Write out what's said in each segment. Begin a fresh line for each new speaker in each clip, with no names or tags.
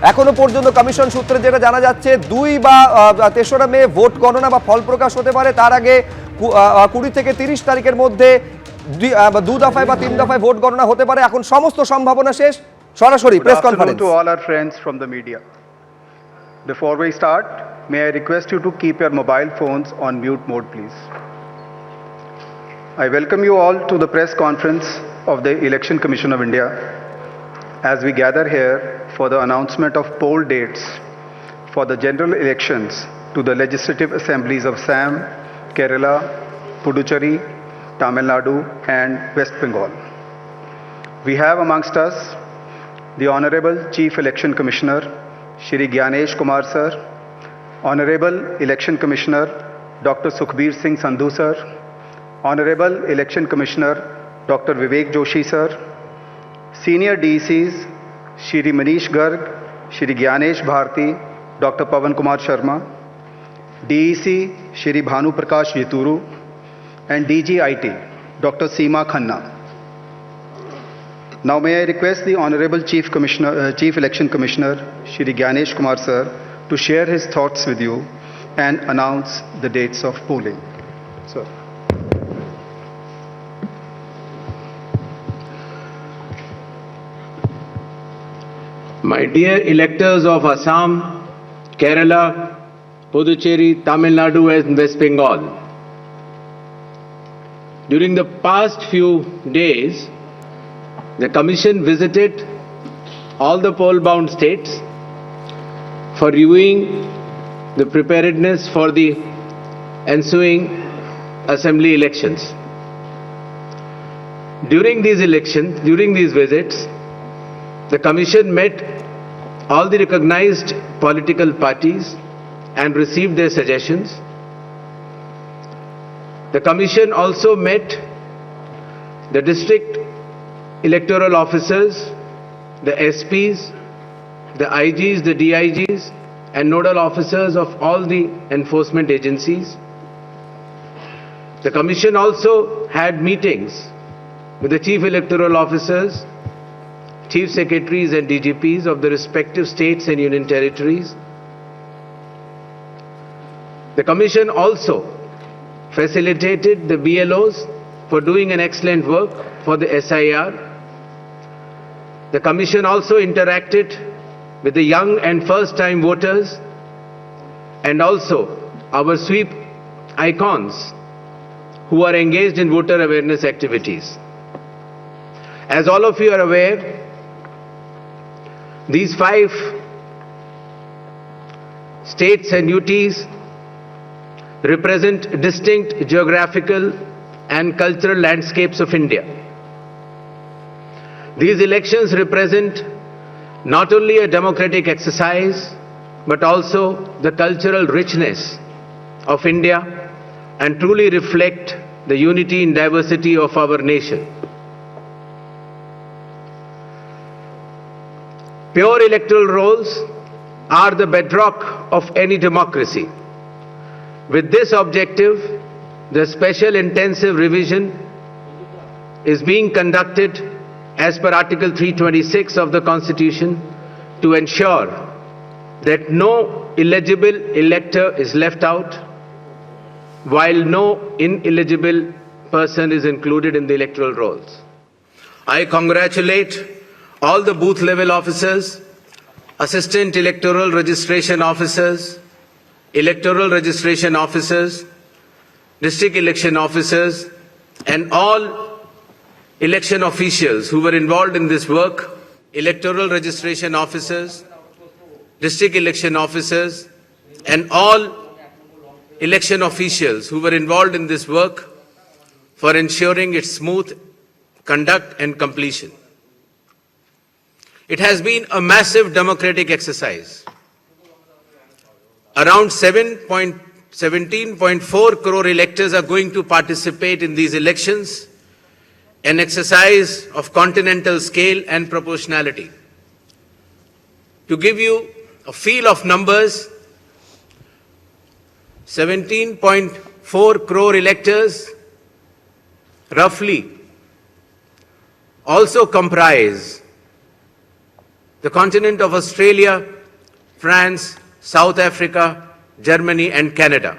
এখনো পর্যন্ত কমিশন সূত্রে যেটা জানা যাচ্ছে 2 বা 3রা মে ভোট গণনা বা ফল প্রকাশ হতে পারে। তার আগে 20 থেকে 30 তারিখের মধ্যে 2 দফায় বা 3 দফায় ভোট গণনা হতে পারে। এখন সমস্ত সম্ভাবনা শেষ। সরাসরি press conference.
To all our friends from the media. Before we start, may I request you to keep your mobile phones on mute mode, please. I welcome you all to the press conference of the Election Commission of India as we gather here for the announcement of poll dates for the general elections to the legislative assemblies of Assam, Kerala, Puducherry, Tamil Nadu and West Bengal. We have amongst us the Honorable Chief Election Commissioner, Shri Gyanesh Kumar Sir, Honorable Election Commissioner, Dr. Sukhbir Singh Sandhu Sir, Honorable Election Commissioner, Dr. Vivek Joshi Sir, Senior DECs, Shri Manish Garg, Shri Gyanesh Bharti, Dr. Pavan Kumar Sharma, DEC, Shri Bhanu Prakash Yaturu, and DG IT, Dr. Seema Khanna. Now may I request the Honorable Chief Election Commissioner, Shri Gyanesh Kumar Sir, to share his thoughts with you and announce the dates of polling. Sir.
My dear electors of Assam, Kerala, Puducherry, Tamil Nadu and West Bengal, during the past few days, the Commission visited all the poll-bound states for reviewing the preparedness for the ensuing assembly elections. During these visits, the Commission met all the recognized political parties and received their suggestions. The Commission also met the district electoral officers, the SPs, the IGs, the DIGs, and nodal officers of all the enforcement agencies. The Commission also had meetings with the chief electoral officers, chief secretaries and DGPs of the respective states and union territories. The Commission also facilitated the BLOs for doing an excellent work for the SIR. The Commission also interacted with the young and first-time voters and also our sweep icons who are engaged in voter awareness activities. As all of you are aware, these 5 states and UTs represent distinct geographical and cultural landscapes of India. These elections represent not only a democratic exercise, but also the cultural richness of India and truly reflect the unity and diversity of our nation. Pure electoral rolls are the bedrock of any democracy. With this objective, the special intensive revision is being conducted as per Article 326 of the Constitution to ensure that no illegible elector is left out, while no ineligible person is included in the electoral rolls. I congratulate all the booth level officers, assistant electoral registration officers, electoral registration officers, district election officers, and all election officials who were involved in this work, electoral registration officers, district election officers, and all election officials who were involved in this work for ensuring its smooth conduct and completion. It has been a massive democratic exercise. Around 17.4 crore electors are going to participate in these elections, an exercise of continental scale and proportionality. To give you a feel of numbers, 17.4 crore electors roughly also comprise the continent of Australia France, South Africa, Germany and Canada.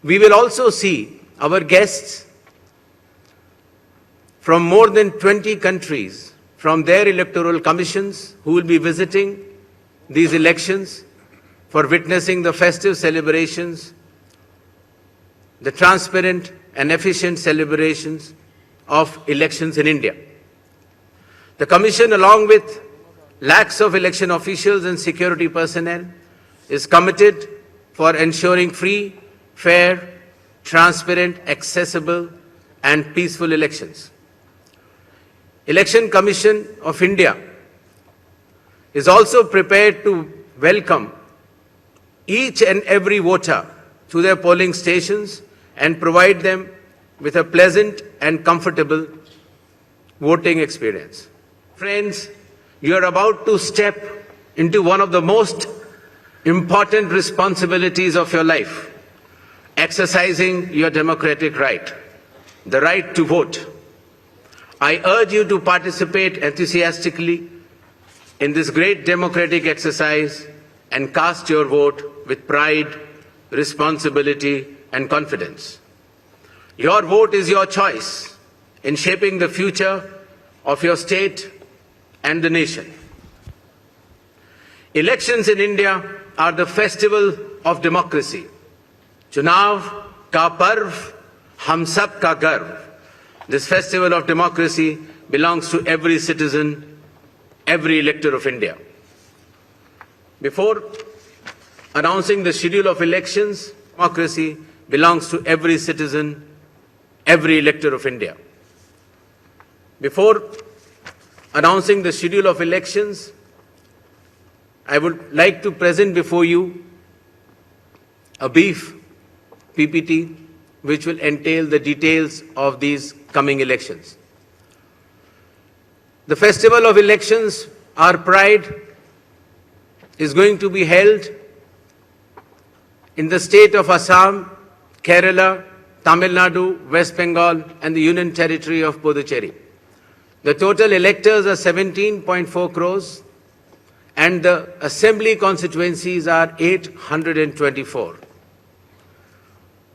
We will also see our guests from more than 20 countries from their electoral commissions who will be visiting these elections for witnessing the festive celebrations, the transparent and efficient celebrations of elections in India. The Commission, along with lakhs of election officials and security personnel, is committed for ensuring free, fair, transparent, accessible and peaceful elections. Election Commission of India is also prepared to welcome each and every voter to their polling stations and provide them with a pleasant and comfortable voting experience. Friends, you are about to step into one of the most important responsibilities of your life, exercising your democratic right, the right to vote. I urge you to participate enthusiastically in this great democratic exercise and cast your vote with pride, responsibility and confidence. Your vote is your choice in shaping the future of your state and the nation. Elections in India are the festival of democracy. Chunav ka parv, hum sab ka garv. This festival of democracy belongs to every citizen, every elector of India. Before announcing the schedule of elections, democracy belongs to every citizen, every elector of India. Before announcing the schedule of elections, I would like to present before you a brief PPT which will entail the details of these coming elections. The festival of elections, our pride, is going to be held in the state of Assam, Kerala, Tamil Nadu, West Bengal and the Union Territory of Puducherry. The total electors are 17.4 crores and the assembly constituencies are 824.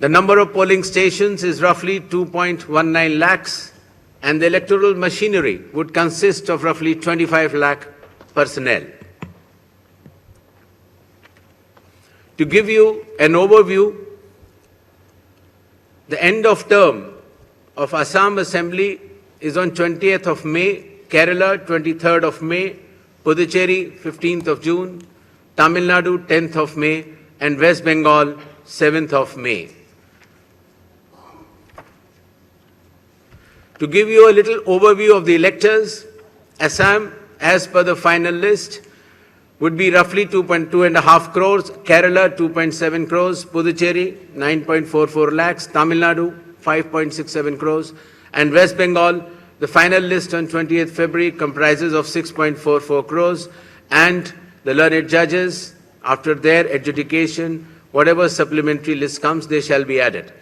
The number of polling stations is roughly 2.19 lakhs and the electoral machinery would consist of roughly 25 lakh personnel. To give you an overview, the end of term of Assam Assembly is on 20th of May, Kerala 23rd of May, Puducherry 15th of June, Tamil Nadu 10th of May and West Bengal 7th of May. To give you a little overview of the electors, Assam, as per the final list, would be roughly 2.5 crores, Kerala 2.7 crores, Puducherry 9.44 lakhs, Tamil Nadu 5.67 crores, and West Bengal, the final list on 20th February comprises of 6.44 crores, and the learned judges, after their adjudication, whatever supplementary list comes, they shall be added.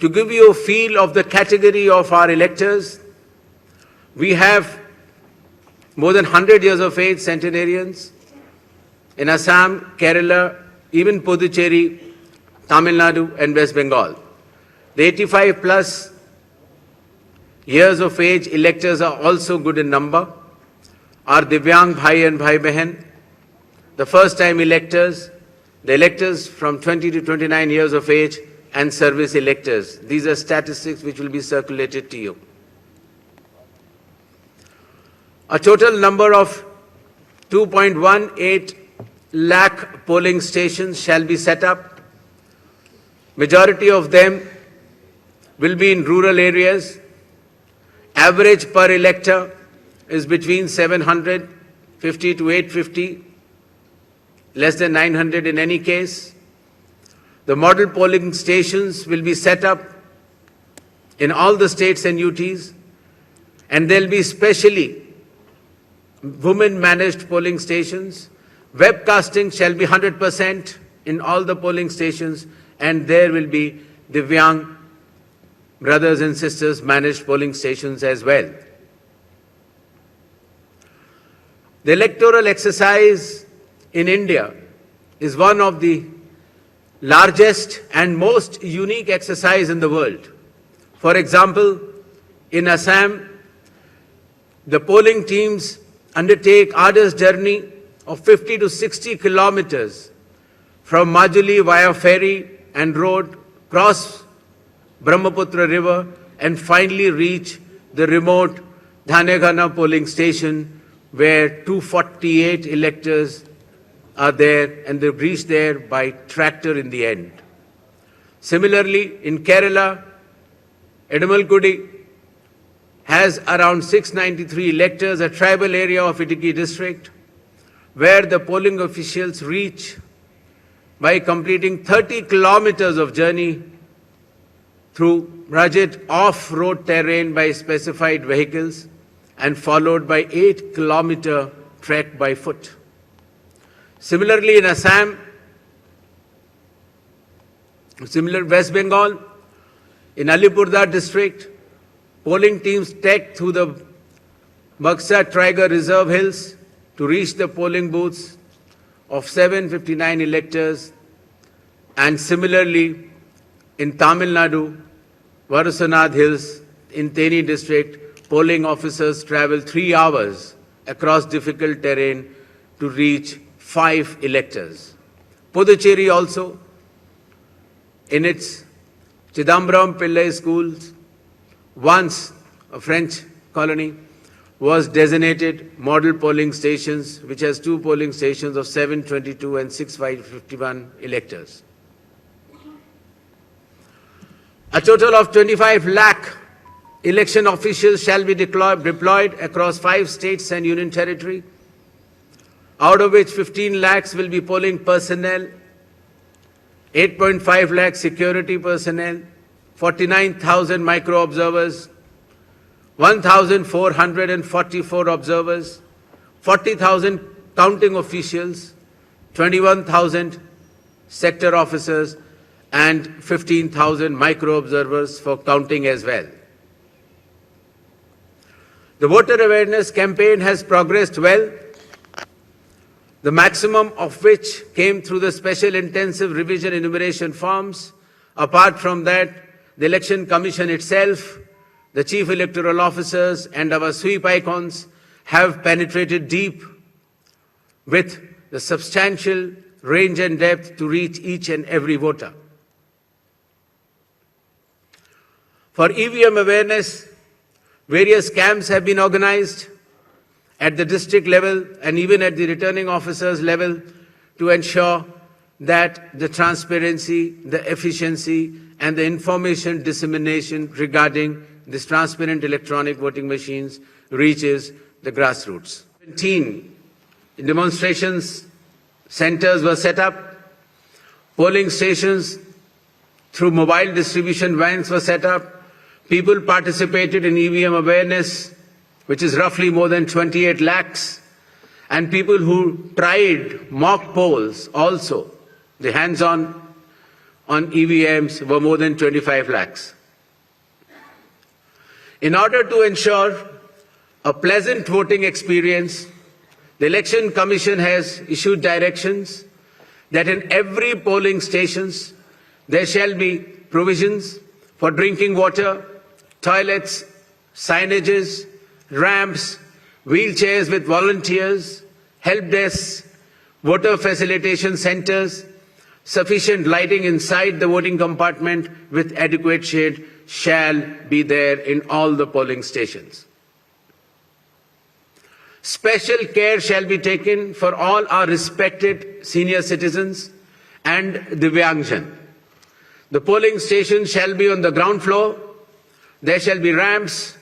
To give you a feel of the category of our electors, we have more than 100 years of age centenarians in Assam, Kerala, even Puducherry, Tamil Nadu and West Bengal. The 85 plus years of age electors are also good in number. Our Divyang Bhai and Bhai Behan, the first time electors, the electors from 20 to 29 years of age and service electors. These are statistics which will be circulated to you. A total number of 2.18 lakh polling stations shall be set up. Majority of them will be in rural areas. Average per elector is between 750 to 850, less than 900 in any case. The model polling stations will be set up in all the states and UTs, and there will be specially women-managed polling stations. Webcasting shall be 100% in all the polling stations, and there will be Divyang brothers and sisters managed polling stations as well. The electoral exercise in India is one of the largest and most unique exercise in the world. For example, in Assam, the polling teams undertake arduous journey of 50 to 60 kilometers from Majuli via ferry and road, cross Brahmaputra river and finally reach the remote Dhanegana polling station where 248 electors are there and they reach there by tractor in the end. Similarly, in Kerala, Edamalkudi has around 693 electors, a tribal area of Idukki district, where the polling officials reach by completing 30 kilometers of journey through rugged off-road terrain by specified vehicles and followed by 8-kilometer trek by foot. Similarly, in Assam, West Bengal, in Alipurduar district, polling teams trek through the Baksa Tiger Reserve Hills to reach the polling booths of 759 electors. And similarly, in Tamil Nadu, Varusanad Hills, in Theni district, polling officers travel 3 hours across difficult terrain to reach 5 electors. Puducherry also, in its Chidambaram Pillai schools, once a French colony, was designated model polling stations, which has 2 polling stations of 722 and 651 electors. A total of 25 lakh election officials shall be deployed across 5 states and union territory, out of which 15 lakhs will be polling personnel, 8.5 lakh security personnel, 49,000 micro-observers, 1,444 observers, 40,000 counting officials, 21,000 sector officers, and 15,000 micro-observers for counting as well. The voter awareness campaign has progressed well, the maximum of which came through the special intensive revision enumeration forms. Apart from that, the Election Commission itself, the Chief Electoral Officers and our sweep icons have penetrated deep with the substantial range and depth to reach each and every voter. For EVM awareness, various camps have been organized at the district level and even at the returning officers level to ensure that the transparency, the efficiency, and the information dissemination regarding this transparent electronic voting machines reaches the grassroots. 17 demonstrations centers were set up, polling stations through mobile distribution vans were set up, people participated in EVM awareness, which is roughly more than 28 lakhs, and people who tried mock polls also, the hands-on on EVMs were more than 25 lakhs. In order to ensure a pleasant voting experience, the Election Commission has issued directions that in every polling stations there shall be provisions for drinking water, toilets, signages, ramps, wheelchairs with volunteers, help desks, voter facilitation centers, sufficient lighting inside the voting compartment with adequate shade shall be there in all the polling stations. Special care shall be taken for all our respected senior citizens and Divyangjan. The polling station shall be on the ground floor. There shall be ramps.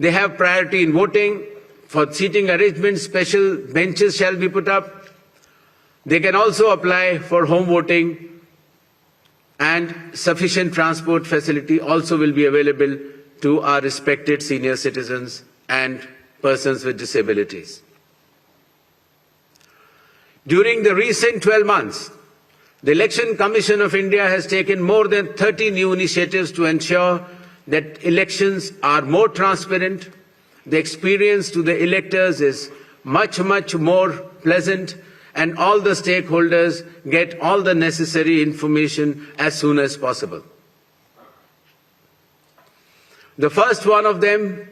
They have priority in voting. For seating arrangements, special benches shall be put up. They can also apply for home voting, and sufficient transport facility also will be available to our respected senior citizens and persons with disabilities. During the recent 12 months, the Election Commission of India has taken more than 30 new initiatives to ensure that elections are more transparent, the experience to the electors is much more pleasant, and all the stakeholders get all the necessary information as soon as possible. The first one of them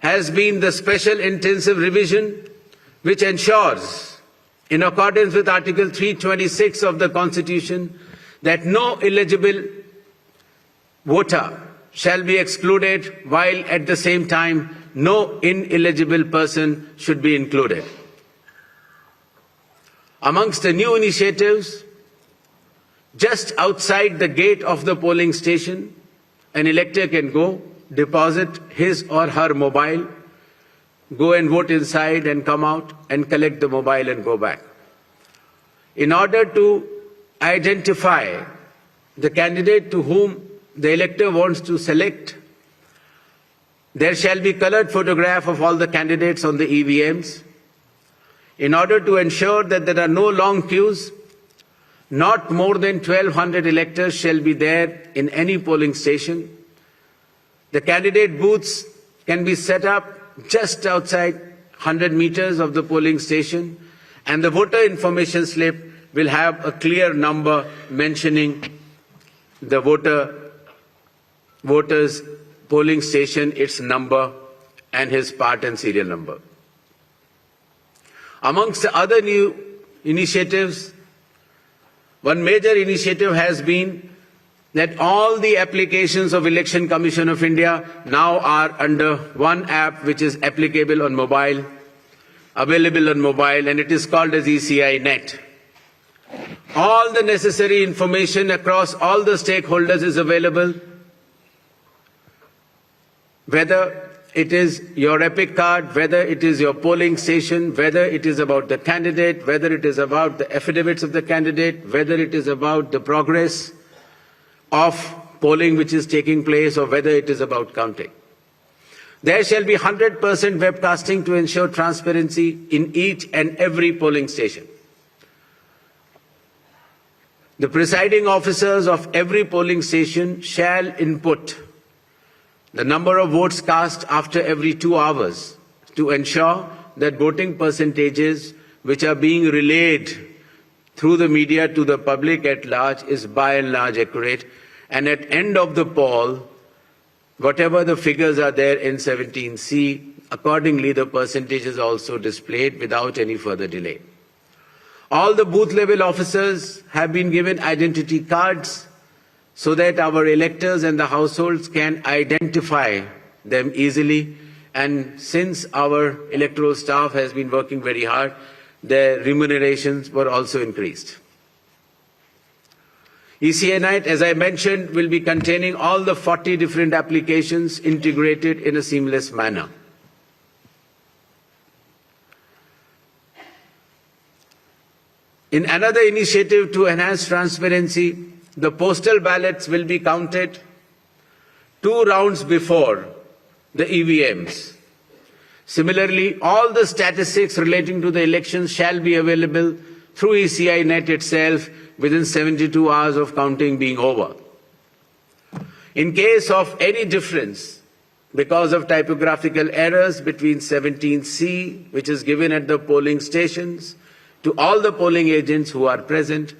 has been the special intensive revision, which ensures, in accordance with Article 326 of the Constitution, that no eligible voter shall be excluded, while at the same time no ineligible person should be included. Amongst the new initiatives, just outside the gate of the polling station, an elector can go, deposit his or her mobile, go and vote inside and come out and collect the mobile and go back. In order to identify the candidate to whom the elector wants to select, there shall be colored photograph of all the candidates on the EVMs. In order to ensure that there are no long queues, not more than 1,200 electors shall be there in any polling station. The candidate booths can be set up just outside 100 meters of the polling station, and the voter information slip will have a clear number mentioning the voter's polling station, its number, and his part and serial number. Amongst the other new initiatives, one major initiative has been that all the applications of Election Commission of India now are under one app which is applicable on mobile, available on mobile, and it is called as ECI Net. All the necessary information across all the stakeholders is available, whether it is your EPIC card, whether it is your polling station, whether it is about the candidate, whether it is about the affidavits of the candidate, whether it is about the progress of polling which is taking place, or whether it is about counting. There shall be 100% webcasting to ensure transparency in each and every polling station. The presiding officers of every polling station shall input the number of votes cast after every 2 hours to ensure that voting percentages which are being relayed through the media to the public at large is by and large accurate. And at end of the poll, whatever the figures are there in 17C, accordingly the percentage is also displayed without any further delay. All the booth level officers have been given identity cards so that our electors and the households can identify them easily. And since our electoral staff has been working very hard, their remunerations were also increased. ECI Night, as I mentioned, will be containing all the 40 different applications integrated in a seamless manner. In another initiative to enhance transparency, the postal ballots will be counted 2 rounds before the EVMs. Similarly, all the statistics relating to the elections shall be available through ECI Net itself within 72 hours of counting being over. In case of any difference because of typographical errors between 17C, which is given at the polling stations, to all the polling agents who are present,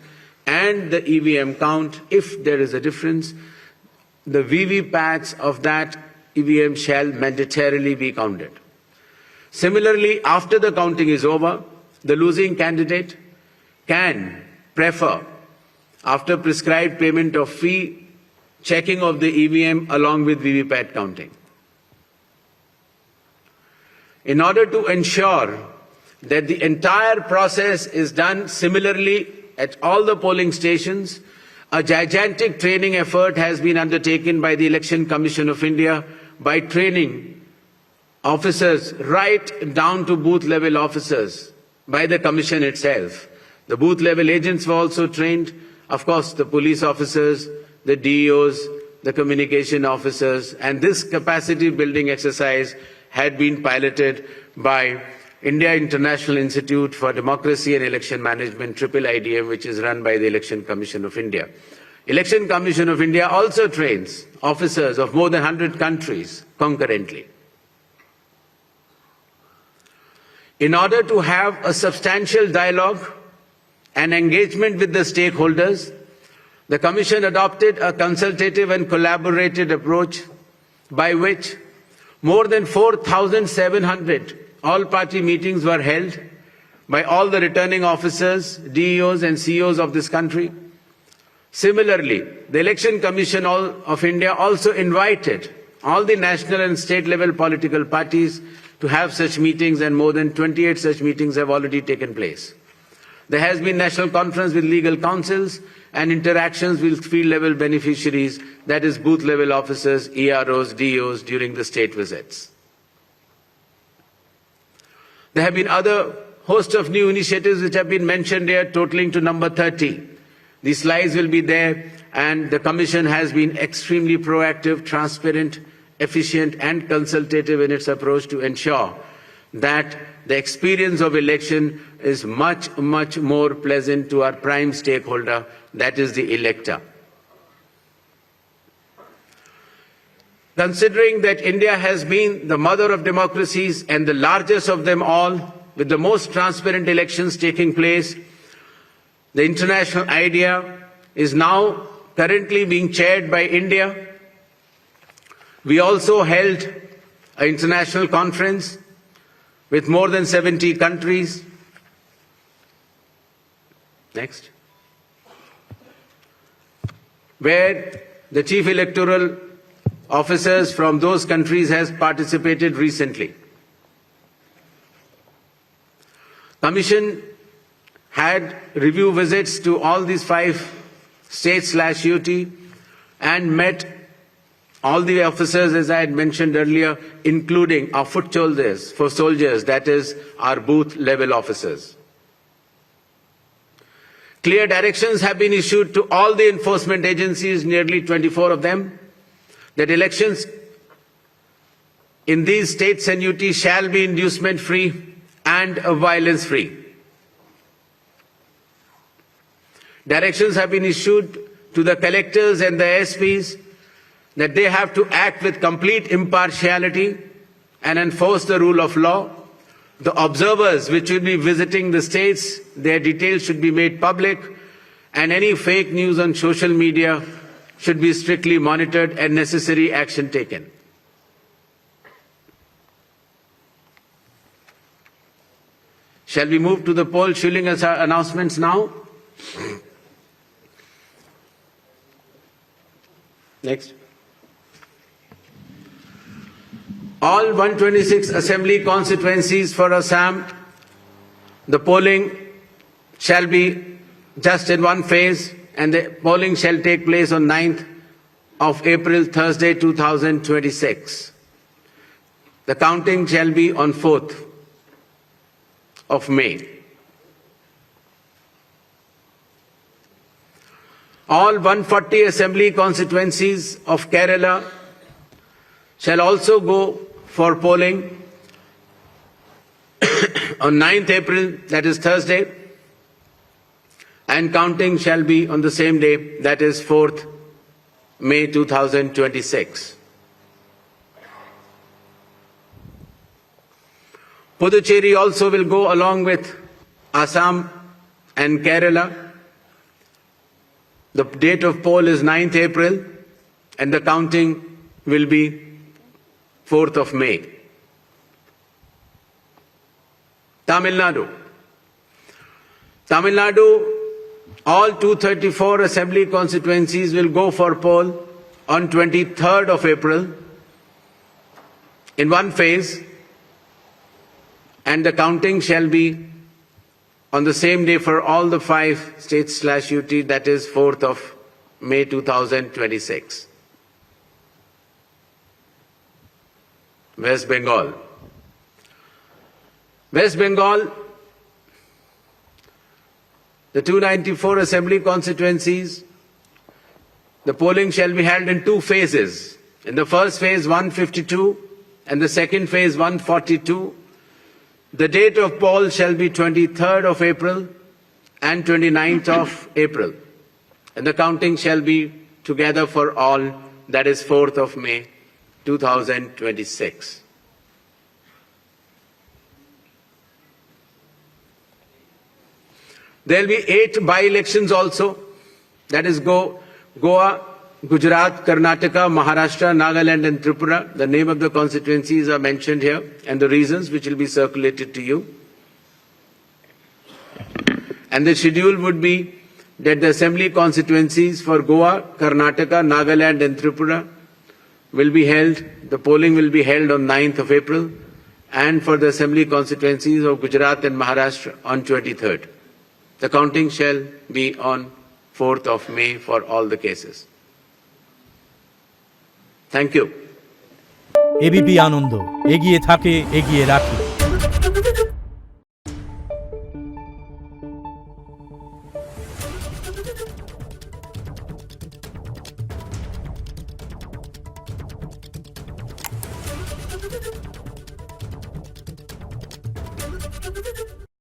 and the EVM count, if there is a difference, the VVPATs of that EVM shall mandatorily be counted. Similarly, after the counting is over, the losing candidate can prefer, after prescribed payment of fee, checking of the EVM along with VVPAT counting. In order to ensure that the entire process is done similarly at all the polling stations, a gigantic training effort has been undertaken by the Election Commission of India by training officers right down to booth level officers by the Commission itself. The booth level agents were also trained, of course the police officers, the DEOs, the communication officers, and this capacity building exercise had been piloted by India International Institute for Democracy and Election Management, IIIDM, which is run by the Election Commission of India. Election Commission of India also trains officers of more than 100 countries concurrently. In order to have a substantial dialogue and engagement with the stakeholders, the Commission adopted a consultative and collaborative approach by which more than 4,700 all-party meetings were held by all the returning officers, DEOs and CEOs of this country. Similarly, the Election Commission of India also invited all the national and state level political parties to have such meetings, and more than 28 such meetings have already taken place. There has been national conference with legal councils and interactions with field level beneficiaries, that is booth level officers, EROs, DOs during the state visits. There have been other host of new initiatives which have been mentioned here, totaling to number 30. The slides will be there, and the Commission has been extremely proactive, transparent, efficient and consultative in its approach to ensure that the experience of election is much, much more pleasant to our prime stakeholder, that is the elector. Considering that India has been the mother of democracies and the largest of them all, with the most transparent elections taking place, the international idea is now currently being chaired by India. We also held an international conference with more than 70 countries. Next. Where the chief electoral officers from those countries has participated recently. Commission had review visits to all these 5 states/UT and met all the officers, as I had mentioned earlier, including our foot soldiers, that is our booth level officers. Clear directions have been issued to all the enforcement agencies, nearly 24 of them, that elections in these states and UT shall be inducement free and violence free. Directions have been issued to the collectors and the SPs that they have to act with complete impartiality and enforce the rule of law. The observers which will be visiting the states, their details should be made public, and any fake news on social media should be strictly monitored and necessary action taken. Shall we move to the poll shilling announcements now? Next. All 126 assembly constituencies for Assam, the polling shall be just in one phase, and the polling shall take place on 9th of April, Thursday, 2026. The counting shall be on 4th of May. All 140 assembly constituencies of Kerala shall also go for polling on 9th April, that is Thursday, and counting shall be on the same day, that is 4th May 2026. Puducherry also will go along with Assam and Kerala. The date of poll is 9th April and the counting will be 4th of May. Tamil Nadu. Tamil Nadu, all 234 assembly constituencies will go for poll on 23rd of April in one phase, and the counting shall be on the same day for all the 5 states/UT, that is 4th of May 2026. West Bengal. West Bengal, the 294 assembly constituencies, the polling shall be held in 2 phases. In the first phase, 152, and the second phase, 142. The date of poll shall be 23rd of April and 29th of April. And the counting shall be together for all, that is 4th of May 2026. There will be 8 by-elections also. That is Goa, Gujarat, Karnataka, Maharashtra, Nagaland and Tripura. The name of the constituencies are mentioned here and the reasons which will be circulated to you. And the schedule would be that the assembly constituencies for Goa, Karnataka, Nagaland and Tripura will be held, the polling will be held on 9th of April, and for the assembly constituencies of Gujarat and Maharashtra on 23rd. The counting shall be on 4th of May for all the cases. Thank you.
ABP আনন্দ এগিয়ে থাকে এগিয়ে রাখে।